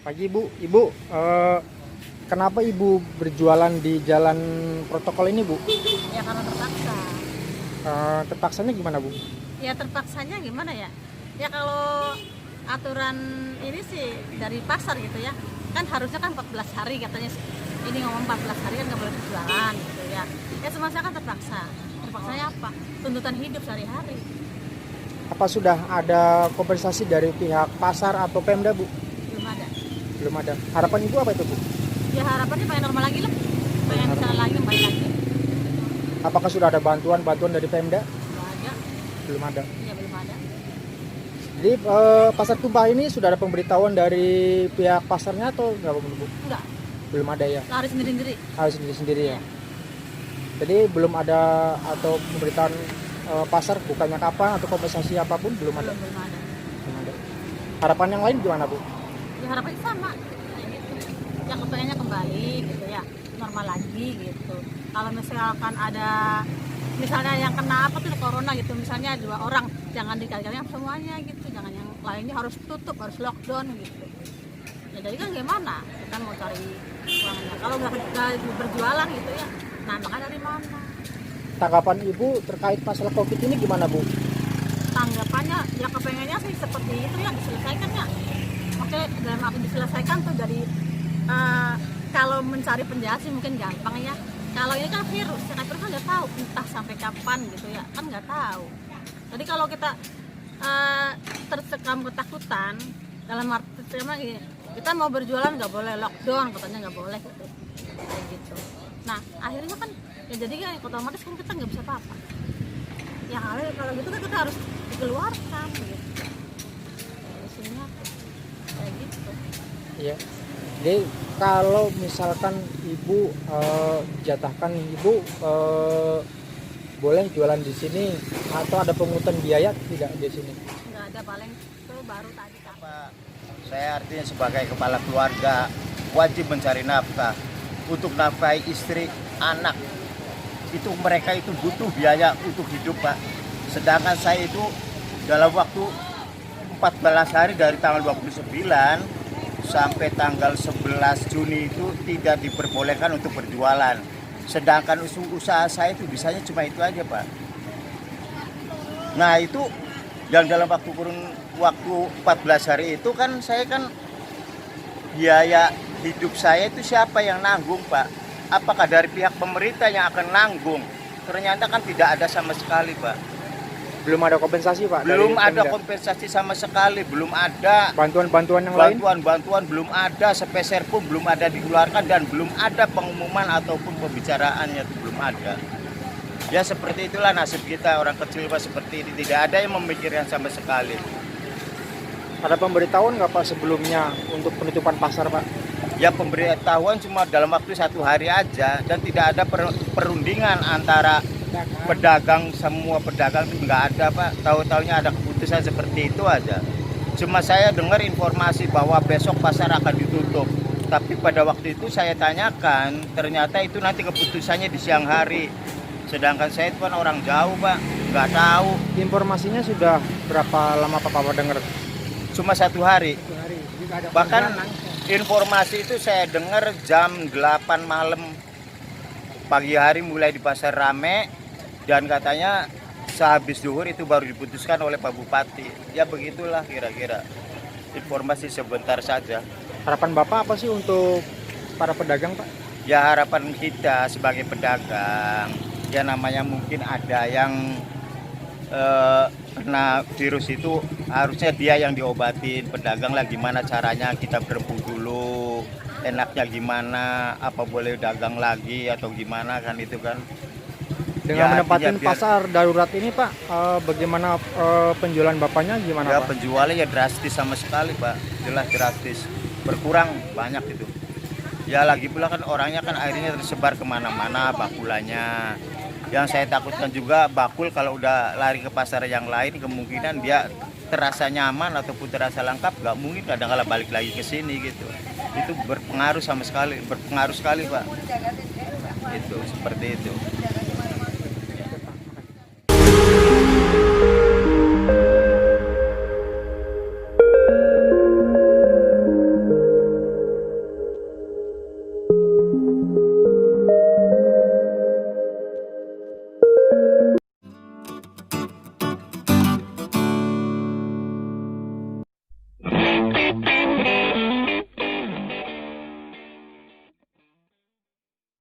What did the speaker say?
Pagi Bu, kenapa Ibu berjualan di jalan protokol ini Bu? Ya karena terpaksa. Terpaksanya gimana Bu? Ya terpaksanya gimana ya? Ya kalau aturan ini sih dari pasar gitu ya. Kan harusnya kan 14 hari katanya. Ini ngomong 14 hari kan nggak boleh berjualan gitu ya. Ya semua saya kan terpaksa. Terpaksanya apa? Tuntutan hidup sehari-hari. Apa sudah ada kompensasi dari pihak pasar atau Pemda Bu? Belum ada. Belum ada. Harapan Ibu apa itu Bu? Ya harapannya pengen normal lagi lah. Pengen bisa lagi, kembali lagi. Apakah sudah ada bantuan dari Pemda? Belum ada. Belum ada. Ya belum ada. Jadi pasar tumpah ini sudah ada pemberitahuan dari pihak pasarnya atau nggak Bu? Enggak. Belum ada ya? Lari sendiri-sendiri. Harus sendiri-sendiri ya? Jadi belum ada atau pemberitaan pasar bukannya kapan atau kompensasi apapun belum ada? Belum ada. Belum ada. Harapan yang lain gimana Bu? Ya harapannya sama kayak gitu, yang kepengennya kembali gitu ya, normal lagi gitu. Kalau misalkan ada misalnya yang kena apa tuh corona gitu, misalnya 2 orang, jangan dikali-kali semuanya gitu, jangan yang lainnya harus tutup, harus lockdown gitu ya. Jadi kan gimana kita mau cari uangnya kalau nggak berjualan gitu ya, nah makan dari mana? Tanggapan Ibu terkait masalah COVID ini gimana Bu? Tanggapannya ya kepengennya sih seperti itu ya, diselesaikan ya. Oke, dalam arti diselesaikan tuh dari kalau mencari penjahat sih mungkin gampang ya. Kalau ini kan virus kan nggak tahu entah sampai kapan gitu ya, kan nggak tahu. Jadi kalau kita tersekam ketakutan dalam arti sama gini, kita mau berjualan nggak boleh, lockdown katanya nggak boleh gitu, kayak gitu. Nah akhirnya kan ya jadi kan otomatis kan kita nggak bisa apa-apa. Ya kalau gitu kan kita harus dikeluarkan gitu. Isinya kayak gitu. Iya. Jadi kalau misalkan Ibu jatahkan Ibu boleh jualan di sini atau ada pungutan biaya tidak di sini? Nggak ada, paling itu baru tadi kan. Pak, saya artinya sebagai kepala keluarga wajib mencari nafkah untuk nafkahi istri, anak. Itu mereka itu butuh biaya untuk hidup Pak. Sedangkan saya itu dalam waktu 14 hari dari tanggal 29 sampai tanggal 11 Juni itu tidak diperbolehkan untuk berjualan. Sedangkan usaha saya itu bisanya cuma itu aja Pak. Nah itu yang dalam waktu 14 hari itu kan saya kan biaya hidup saya itu siapa yang nanggung Pak? Apakah dari pihak pemerintah yang akan nanggung? Ternyata kan tidak ada sama sekali Pak. Belum ada kompensasi Pak? Belum dari ada Pemda? kompensasi sama sekali, belum ada. Bantuan-bantuan yang lain? Bantuan belum ada, sepeser pun belum ada dikeluarkan dan belum ada pengumuman ataupun pembicaraannya itu belum ada. Ya seperti itulah nasib kita orang kecil Pak, seperti ini. Tidak ada yang memikirkan sama sekali. Ada pemberitahuan nggak Pak sebelumnya untuk penutupan pasar Pak? Ya pemberitahuan cuma dalam waktu 1 hari aja dan tidak ada perundingan antara pedagang, semua pedagang itu nggak ada Pak. Tahu-taunya ada keputusan seperti itu aja. Cuma saya dengar informasi bahwa besok pasar akan ditutup. Tapi pada waktu itu saya tanyakan, ternyata itu nanti keputusannya di siang hari. Sedangkan saya itu kan orang jauh Pak, nggak tahu. Informasinya sudah berapa lama Pak dengar? Cuma 1 hari. Bahkan langsung. informasi itu saya dengar jam 8 malam. Pagi hari mulai di pasar rame dan katanya sehabis zuhur itu baru diputuskan oleh Pak Bupati. Ya begitulah kira-kira. Informasi sebentar saja. Harapan Bapak apa sih untuk para pedagang Pak? Ya harapan kita sebagai pedagang, ya namanya mungkin ada yang kena virus itu harusnya dia yang diobatin. Pedagang lah gimana caranya kita berembuk dulu, enaknya gimana, apa boleh dagang lagi atau gimana kan itu kan. Dengan Ya, menempatin biar- pasar darurat ini Pak, bagaimana penjualan Bapaknya gimana Ya Pak? penjualnya ya drastis sama sekali Pak, jelas drastis, berkurang banyak itu. Ya lagi pula kan orangnya kan akhirnya tersebar kemana-mana bakulannya. Yang saya takutkan juga bakul kalau udah lari ke pasar yang lain kemungkinan dia terasa nyaman ataupun terasa lengkap, nggak mungkin kadang-kala balik lagi ke sini gitu. Itu berpengaruh sekali Pak. Itu seperti itu.